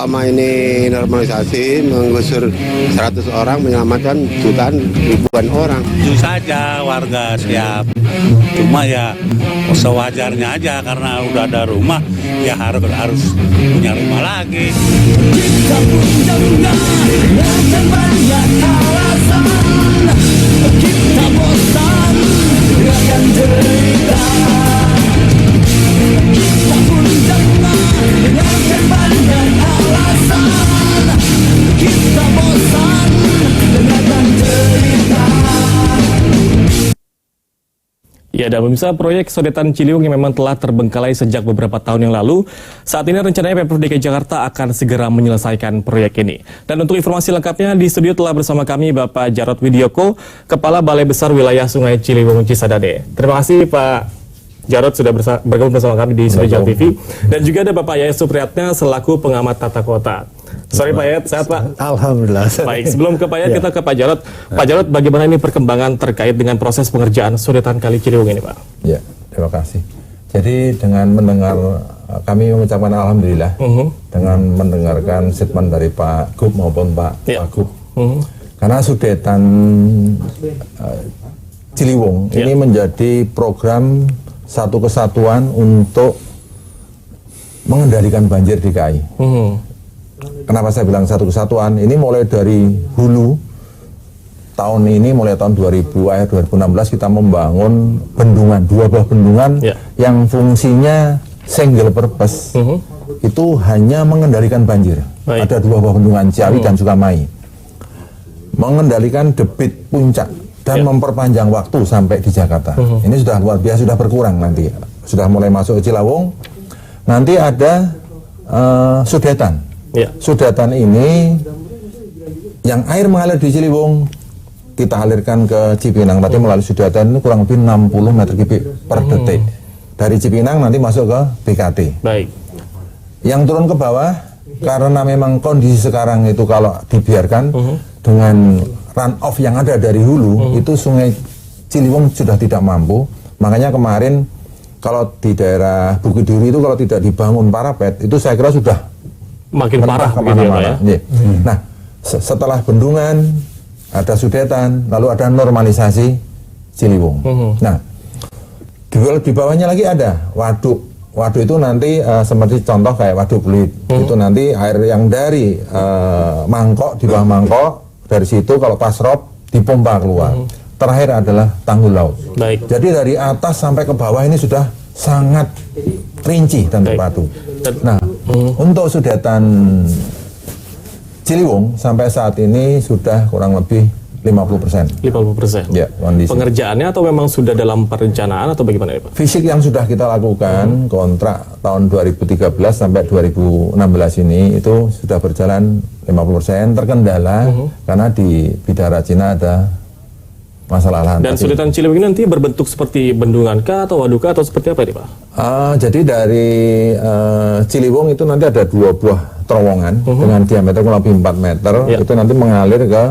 selama ini normalisasi menggusur 100 orang menyelamatkan jutaan ribuan orang. Itu saja warga siap. Cuma ya sewajarnya aja karena udah ada rumah ya harus punya rumah lagi. Kita pun jangan akan banyak alasan. Kita bosan akan derita. Kita pun jangan akan banyak alasan. Kita bosan akan derita. Ya, dan pemirsa, proyek Sodetan Ciliwung yang memang telah terbengkalai sejak beberapa tahun yang lalu, saat ini rencananya Pemprov DKI Jakarta akan segera menyelesaikan proyek ini. Dan untuk informasi lengkapnya, di studio telah bersama kami Bapak Jarod Widyoko, Kepala Balai Besar Wilayah Sungai Ciliwung Cisadane. Terima kasih Pak Jarod sudah bergabung bersama kami di Studio TV. Dan juga ada Bapak Yayat Supriyatna selaku pengamat tata kota. Sorry Pak Yayat, sehat Pak? Alhamdulillah. Baik, sebelum ke Pak Yayat, kita ke Pak Jarod. Pak Jarod, bagaimana ini perkembangan terkait dengan proses pengerjaan Sodetan Kali Ciliwung ini Pak? Ya, terima kasih. Jadi dengan mendengar, kami mengucapkan Alhamdulillah dengan mendengarkan statement dari Pak Gub maupun Pak Wagub. Karena Sodetan Ciliwung ini menjadi program satu kesatuan untuk mengendalikan banjir DKI. Kenapa saya bilang satu kesatuan? Ini mulai dari hulu, tahun ini mulai tahun 2016 kita membangun bendungan, 2 buah bendungan yang fungsinya single purpose. Itu hanya mengendalikan banjir. Ada 2 buah bendungan, Ciawi dan Sukamai. Mengendalikan debit puncak dan memperpanjang waktu sampai di Jakarta. Ini sudah luar biasa, sudah berkurang nanti. Sudah mulai masuk ke Ciliwung. Nanti ada Sodetan. Sodetan ini yang air mengalir di Ciliwung kita alirkan ke Cipinang. Tadi melalui Sodetan ini kurang lebih 60 meter kubik per detik. Dari Cipinang nanti masuk ke BKT. Baik. Yang turun ke bawah karena memang kondisi sekarang itu kalau dibiarkan dengan run off yang ada dari hulu itu Sungai Ciliwung sudah tidak mampu. Makanya kemarin kalau di daerah Bukit Duri itu kalau tidak dibangun parapet itu saya kira sudah makin parah kemana-mana ya. Nah, setelah bendungan ada Sodetan, lalu ada normalisasi Ciliwung. Nah, di bawahnya lagi ada waduk. Waduk itu nanti seperti contoh kayak Waduk Pluit. Itu nanti air yang dari mangkok, di bawah mangkok, dari situ kalau pasrop dipompa keluar. Terakhir adalah tanggul laut. Baik. Jadi dari atas sampai ke bawah ini sudah sangat rinci dan terpadu. Nah, untuk Sodetan Ciliwung sampai saat ini sudah kurang lebih 50%. 50%. Ya, kondisi. Pengerjaannya atau memang sudah dalam perencanaan atau bagaimana ya Pak? Fisik yang sudah kita lakukan kontrak tahun 2013 sampai 2016 ini itu sudah berjalan 50%, terkendala karena di Bidara Cina ada masalah lahan. Dan Sodetan Ciliwung ini nanti berbentuk seperti bendungan kah atau waduk kah atau seperti apa ini Pak? Jadi dari Ciliwung itu nanti ada 2 buah terowongan dengan diameter kurang lebih 4 meter. Itu nanti mengalir ke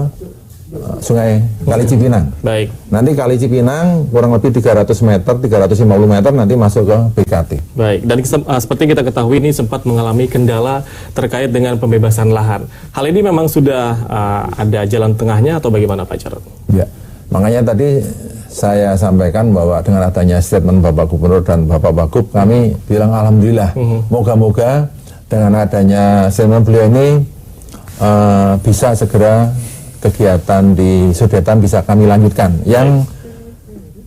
Sungai Kali Cipinang. Baik. Nanti Kali Cipinang kurang lebih 300 meter, 350 meter nanti masuk ke BKT. Baik. Dan seperti kita ketahui ini sempat mengalami kendala terkait dengan pembebasan lahan. Hal ini memang sudah ada jalan tengahnya atau bagaimana Pak Jarod? Ya. Makanya tadi saya sampaikan bahwa dengan adanya statement Bapak Gubernur dan Bapak Wagub, kami bilang Alhamdulillah. Moga-moga dengan adanya statement beliau ini bisa segera kegiatan di Sodetan bisa kami lanjutkan. Yang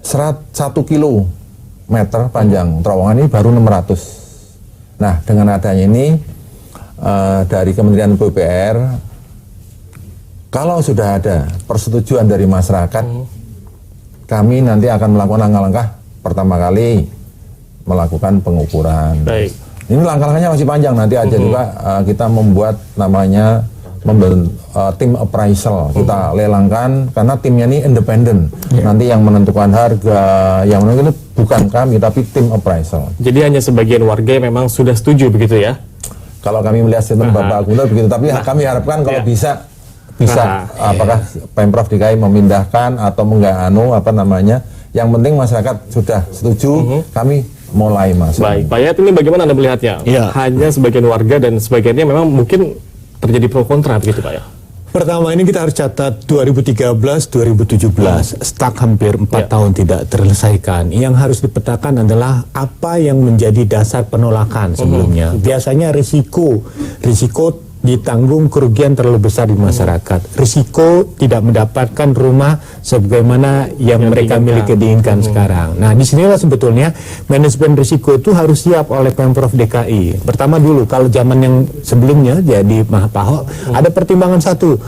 1 kilometer panjang terowongan ini baru 600. Nah, dengan adanya ini dari Kementerian PUPR, kalau sudah ada persetujuan dari masyarakat, kami nanti akan melakukan langkah-langkah. Pertama kali melakukan pengukuran. Baik. Ini langkah-langkahnya masih panjang. Nanti aja juga kita membuat namanya tim appraisal. Kita lelangkan karena timnya ini independen. Nanti yang menentukan harga, yang menentukan itu bukan kami tapi tim appraisal. Jadi hanya sebagian warga yang memang sudah setuju begitu ya? Kalau kami melihat statement Bapak Gubernur begitu, tapi kami harapkan kalau bisa apakah Pemprov DKI memindahkan atau yang penting masyarakat sudah setuju, kami mulai masuk. Baik, Pak Yayat, ini bagaimana Anda melihatnya? Ya. Hanya sebagian warga dan sebagiannya memang mungkin terjadi pro kontra begitu Pak ya? Pertama ini kita harus catat 2013-2017 stuck hampir 4 tahun tidak terselesaikan. Yang harus dipetakan adalah apa yang menjadi dasar penolakan sebelumnya. Biasanya risiko ditanggung kerugian terlalu besar di masyarakat. Risiko tidak mendapatkan rumah sebagaimana yang mereka miliki diinginkan sekarang. Nah, disinilah sebetulnya manajemen risiko itu harus siap oleh Pemprov DKI. Pertama dulu, kalau zaman yang sebelumnya jadi Pak Ahok, ada pertimbangan satu,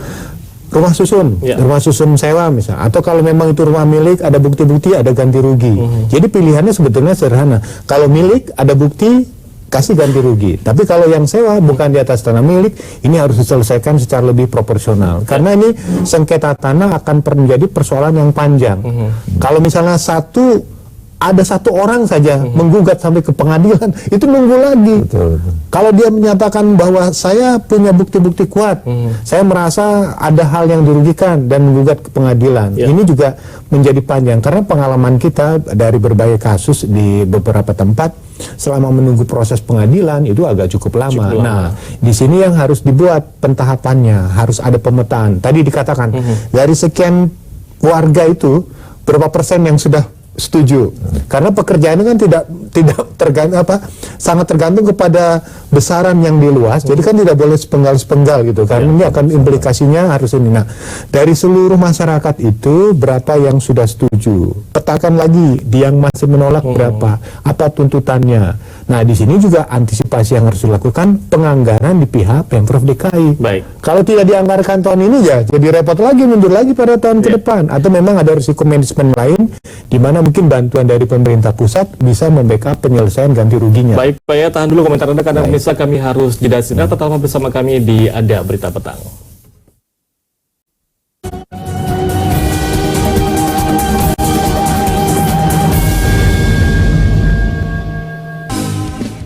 rumah susun, rumah susun sewa misalnya, atau kalau memang itu rumah milik ada bukti-bukti, ada ganti rugi. Jadi pilihannya sebetulnya sederhana. Kalau milik ada bukti, kasih ganti rugi. Tapi kalau yang sewa bukan di atas tanah milik, ini harus diselesaikan secara lebih proporsional. Karena ini sengketa tanah akan menjadi persoalan yang panjang. Kalau misalnya ada satu orang saja menggugat sampai ke pengadilan, itu nunggu lagi. Betul. Kalau dia menyatakan bahwa saya punya bukti-bukti kuat, saya merasa ada hal yang dirugikan dan menggugat ke pengadilan. Ini juga menjadi panjang karena pengalaman kita dari berbagai kasus di beberapa tempat selama menunggu proses pengadilan itu agak cukup lama. Nah, di sini yang harus dibuat pentahapannya, harus ada pemetaan. Tadi dikatakan dari sekian warga itu berapa persen yang sudah setuju, karena pekerjaan kan tidak tergantung sangat tergantung kepada besaran yang di luas, jadi kan tidak boleh sepenggal gitu, karena ini akan implikasinya harus ini. Nah, dari seluruh masyarakat itu berapa yang sudah setuju, petakan lagi yang masih menolak berapa, apa tuntutannya. Nah, di sini juga antisipasi yang harus dilakukan, penganggaran di pihak Pemprov DKI. Baik. Kalau tidak dianggarkan tahun ini ya jadi repot lagi, mundur lagi pada tahun ke depan, atau memang ada risiko manajemen lain di mana mungkin bantuan dari pemerintah pusat bisa membackup penyelesaian ganti ruginya. Baik, Pak ya, tahan dulu komentar Anda karena pemirsa kami harus jeda sejenak. Tetaplah bersama kami di Ada Berita Petang.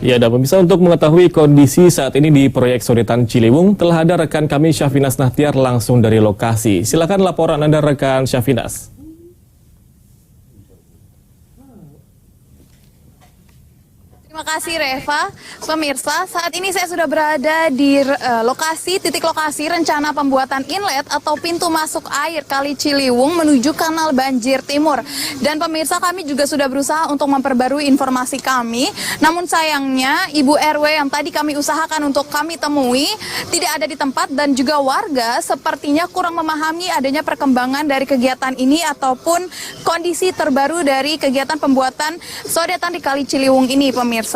Ya, dan pemirsa, untuk mengetahui kondisi saat ini di proyek Sodetan Ciliwung, telah ada rekan kami Syafinas Nahtiar langsung dari lokasi. Silakan laporan Anda, rekan Syafinas. Terima kasih Reva. Pemirsa, saat ini saya sudah berada di titik lokasi rencana pembuatan inlet atau pintu masuk air Kali Ciliwung menuju Kanal Banjir Timur. Dan pemirsa, kami juga sudah berusaha untuk memperbarui informasi kami. Namun sayangnya Ibu RW yang tadi kami usahakan untuk kami temui tidak ada di tempat, dan juga warga sepertinya kurang memahami adanya perkembangan dari kegiatan ini ataupun kondisi terbaru dari kegiatan pembuatan sodetan di Kali Ciliwung ini, pemirsa.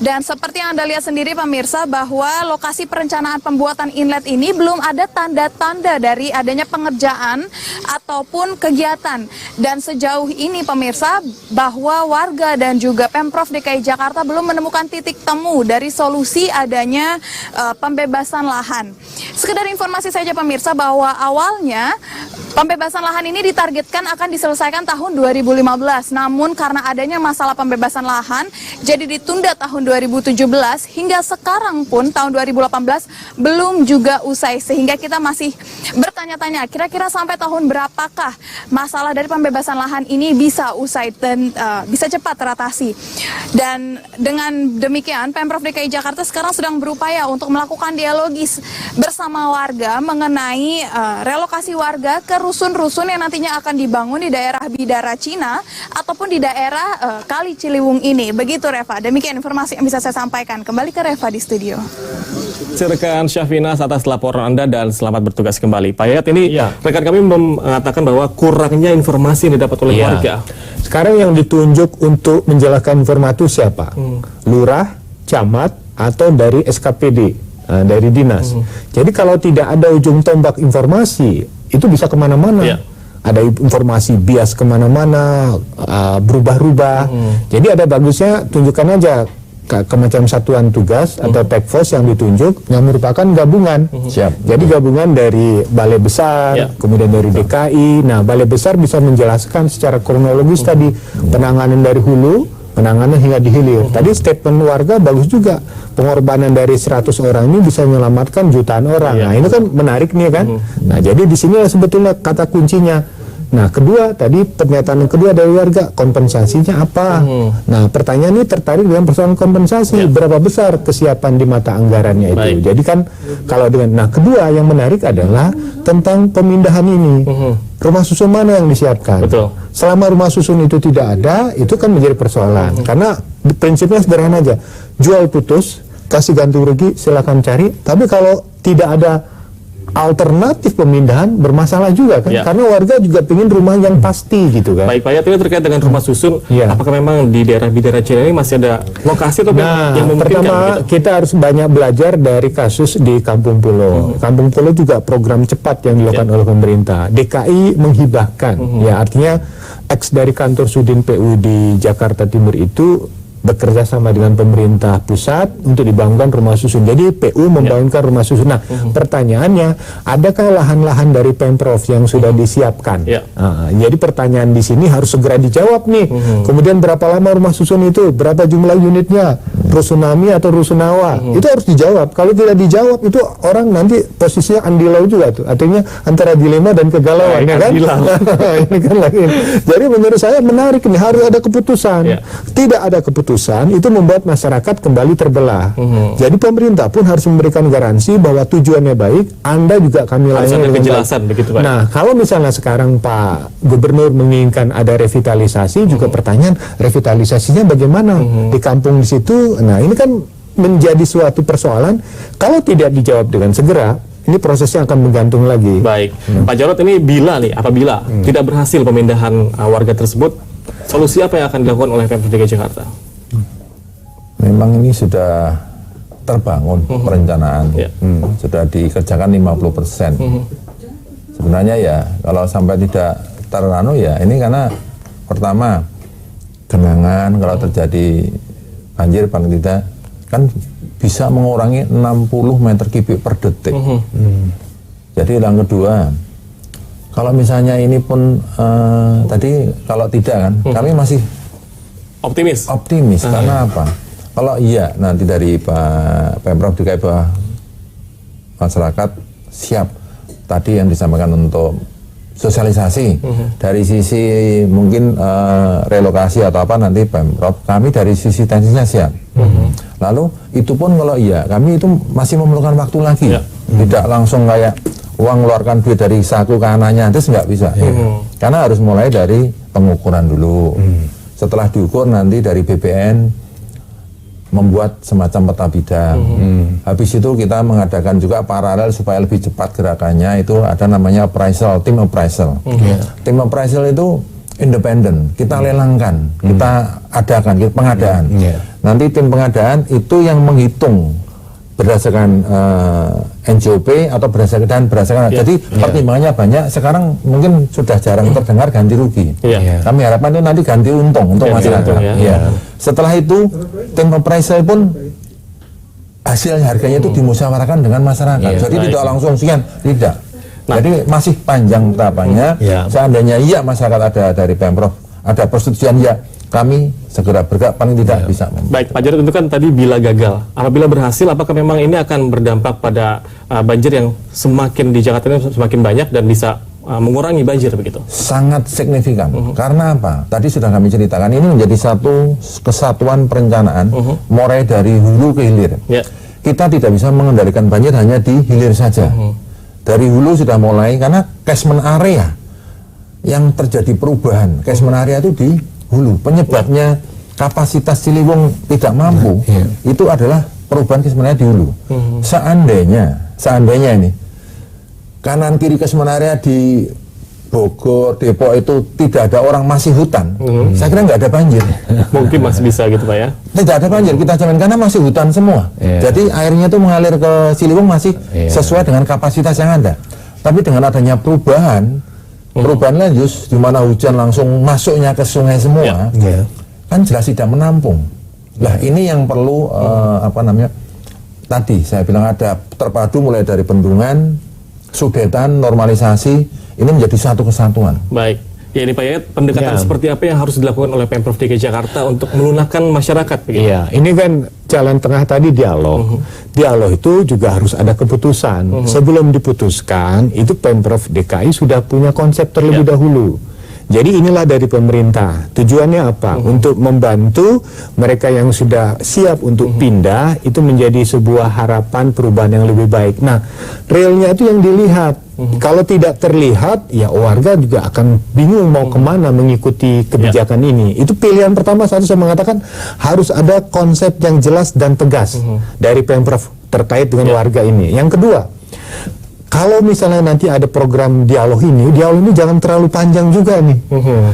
Dan seperti yang Anda lihat sendiri pemirsa, bahwa lokasi perencanaan pembuatan inlet ini belum ada tanda-tanda dari adanya pengerjaan ataupun kegiatan. Dan sejauh ini pemirsa, bahwa warga dan juga Pemprov DKI Jakarta belum menemukan titik temu dari solusi adanya pembebasan lahan. Sekedar informasi saja pemirsa, bahwa awalnya pembebasan lahan ini ditargetkan akan diselesaikan tahun 2015. Namun karena adanya masalah pembebasan lahan, jadi ditunda tahun 2017, hingga sekarang pun tahun 2018 belum juga usai. Sehingga kita masih bertanya-tanya, kira-kira sampai tahun berapakah masalah dari pembebasan lahan ini bisa usai dan bisa cepat teratasi. Dan dengan demikian, Pemprov DKI Jakarta sekarang sedang berupaya untuk melakukan dialogis bersama warga mengenai relokasi warga ke rusun-rusun yang nantinya akan dibangun di daerah Bidara Cina ataupun di daerah Kali Ciliwung ini. Begitu Reva, demikian informasi yang bisa saya sampaikan. Kembali ke Reva di studio. Rekan Syafinas atas laporan Anda dan selamat bertugas kembali. Pak Yayat, ini rekan kami mengatakan bahwa kurangnya informasi yang didapat oleh warga. Sekarang yang ditunjuk untuk menjelaskan informasi itu siapa? Lurah, camat, atau dari SKPD, dari dinas. Jadi kalau tidak ada ujung tombak informasi, itu bisa kemana-mana. Ada informasi bias kemana-mana, berubah-ubah. Jadi ada bagusnya tunjukkan aja ke macam satuan tugas atau task force yang ditunjuk yang merupakan gabungan. Jadi gabungan dari Balai Besar, kemudian dari DKI. Nah, Balai Besar bisa menjelaskan secara kronologis tadi penanganan dari hulu, penanganan hingga di hilir. Tadi statement warga bagus juga. Pengorbanan dari 100 orang ini bisa menyelamatkan jutaan orang. Nah, ini kan menarik nih kan. Nah, jadi di sini sebetulnya kata kuncinya. Nah, kedua tadi pernyataan yang kedua dari warga, kompensasinya apa? Nah, pertanyaan ini tertarik dengan persoalan kompensasi, berapa besar kesiapan di mata anggarannya itu. Baik. Jadi kan kalau dengan, nah kedua yang menarik adalah tentang pemindahan ini. Rumah susun mana yang disiapkan? Betul. Selama rumah susun itu tidak ada, itu kan menjadi persoalan. Karena prinsipnya sederhana aja, jual putus, kasih ganti rugi, silakan cari. Tapi kalau tidak ada alternatif pemindahan, bermasalah juga kan? Ya. Karena warga juga ingin rumah yang pasti gitu kan. Baik, Pak Yat, ini terkait dengan rumah susun, Iya. apakah memang di daerah Cilenyi ini masih ada lokasi atau Nah, yang memungkinkan? pertama Gitu? kita harus banyak belajar dari kasus di Kampung Pulo. Kampung Pulo juga program cepat yang dilakukan oleh pemerintah. DKI menghibahkan, ya artinya ex dari kantor Sudin PU di Jakarta Timur itu bekerja sama dengan pemerintah pusat untuk dibangunkan rumah susun. Jadi PU membangunkan rumah susun. Nah, pertanyaannya, adakah lahan-lahan dari Pemprov yang sudah disiapkan? Ya. Jadi pertanyaan di sini harus segera dijawab nih. Kemudian berapa lama rumah susun itu? Berapa jumlah unitnya? Rusunami atau Rusunawa? Itu harus dijawab. Kalau tidak dijawab itu orang nanti posisinya andilau juga tuh. Artinya antara dilema dan kegalauan, ya kan? Ini kan lagi. Jadi menurut saya menarik nih, harus ada keputusan. Ya. Tidak ada keputusan itu membuat masyarakat kembali terbelah. Jadi pemerintah pun harus memberikan garansi bahwa tujuannya baik, Anda juga kami Harus layani ada dengan kejelasan baik. begitu, Pak. Nah, kalau misalnya sekarang Pak Gubernur menginginkan ada revitalisasi, juga pertanyaan revitalisasinya bagaimana di kampung di situ. Nah, ini kan menjadi suatu persoalan. Kalau tidak dijawab dengan segera, ini prosesnya akan menggantung lagi. Baik, Pak Jarod, ini apabila tidak berhasil pemindahan warga tersebut, solusi apa yang akan dilakukan oleh Pemprov DKI Jakarta? Memang ini sudah terbangun perencanaan, Ya. Sudah dikerjakan 50%. Sebenarnya ya kalau sampai tidak teranu ya ini karena pertama genangan, kalau terjadi banjir paling tidak kan bisa mengurangi 60 meter kubik per detik. Jadi yang kedua, kalau misalnya ini pun tadi kalau tidak kan kami masih Optimis? optimis karena apa? Kalau iya nanti dari Pak Pemprov DKI bahwa masyarakat siap tadi yang disampaikan untuk sosialisasi dari sisi mungkin relokasi atau apa nanti Pemprov, kami dari sisi teknisnya siap. Lalu itu pun kalau iya kami itu masih memerlukan waktu lagi, tidak langsung kayak uang ngeluarkan duit dari saku kanannya, itu nggak bisa. Karena harus mulai dari pengukuran dulu. Setelah diukur nanti dari BPN membuat semacam peta bidang. Habis itu kita mengadakan juga paralel supaya lebih cepat gerakannya, itu ada namanya appraisal, tim appraisal. Tim appraisal itu independen, kita lelangkan, kita adakan, pengadaan. Nanti tim pengadaan itu yang menghitung berdasarkan NJOP atau berdasarkan jadi pertimbangannya banyak. Sekarang mungkin sudah jarang terdengar ganti rugi. Kami harapkan itu nanti ganti untung untuk masyarakat. Setelah itu tim appraisal pun hasil harganya itu dimusyawarahkan dengan masyarakat. Jadi tidak langsung sekian, tidak. Jadi masih panjang tahapannya. Seandainya iya masyarakat ada dari Pemprov, ada persetujuan ya, kami segera bergerak, paling tidak bisa. Baik, Pak Jarod, itu kan tadi bila gagal. Apabila berhasil, apakah memang ini akan berdampak pada banjir yang semakin di Jakarta ini semakin banyak dan bisa mengurangi banjir begitu? Sangat signifikan. Karena apa? Tadi sudah kami ceritakan, ini menjadi satu kesatuan perencanaan, mulai dari hulu ke hilir. Kita tidak bisa mengendalikan banjir hanya di hilir saja. Dari hulu sudah mulai, karena catchment area yang terjadi perubahan, catchment area itu di hulu. Penyebabnya kapasitas Ciliwung tidak mampu, itu adalah perubahan catchment area di hulu. Seandainya ini kanan kiri catchment area di Bogor, Depok itu tidak ada orang, masih hutan, saya kira nggak ada banjir. Mungkin masih bisa gitu, Pak ya? Tidak ada banjir, kita jamin, karena masih hutan semua. Jadi airnya itu mengalir ke Ciliwung masih sesuai dengan kapasitas yang ada. Tapi dengan adanya perubahan lanjut, di mana hujan langsung masuknya ke sungai semua, kan jelas tidak menampung. Lah ini yang perlu tadi saya bilang ada terpadu mulai dari bendungan, sudetan, normalisasi, ini menjadi satu kesatuan. Baik, Ya ini Pak Yayat, pendekatan Ya. seperti apa yang harus dilakukan oleh Pemprov DKI Jakarta untuk melunakkan masyarakat? Begitu? Iya, ini kan jalan tengah tadi dialog. Dialog itu juga harus ada keputusan. Sebelum diputuskan, itu Pemprov DKI sudah punya konsep terlebih dahulu. Jadi inilah dari pemerintah. Tujuannya apa? Untuk membantu mereka yang sudah siap untuk pindah itu menjadi sebuah harapan perubahan yang lebih baik. Nah, realnya itu yang dilihat. Kalau tidak terlihat, ya warga juga akan bingung mau kemana mengikuti kebijakan ini. Itu pilihan pertama. Saya mengatakan harus ada konsep yang jelas dan tegas dari Pemprov terkait dengan warga ini. Yang kedua, kalau misalnya nanti ada program dialog ini jangan terlalu panjang juga nih.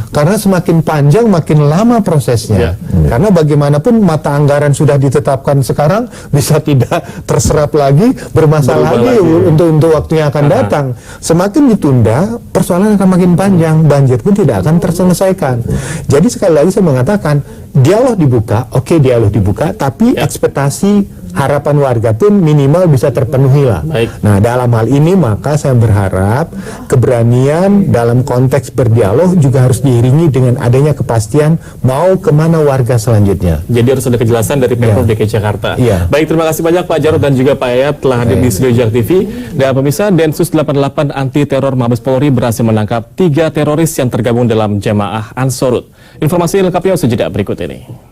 Karena semakin panjang makin lama prosesnya. Karena bagaimanapun mata anggaran sudah ditetapkan sekarang bisa tidak terserap lagi, bermasalah lagi untuk waktu yang akan datang. Semakin ditunda, persoalan akan makin panjang, banjir pun tidak akan terselesaikan. Jadi sekali lagi saya mengatakan, dialog dibuka, oke dialog dibuka, tapi ekspektasi harapan warga pun minimal bisa terpenuhi lah. Nah, dalam hal ini maka saya berharap keberanian dalam konteks berdialog juga harus diiringi dengan adanya kepastian mau kemana warga selanjutnya. Jadi harus ada kejelasan dari Pemprov DKI Jakarta. Baik, terima kasih banyak Pak Jarod dan juga Pak Yayat telah hadir di studio JAK TV. Dan pemirsa, Densus 88 Anti Teror Mabes Polri berhasil menangkap 3 teroris yang tergabung dalam Jamaah Ansarut. Informasi lengkapnya usai jeda berikut ini.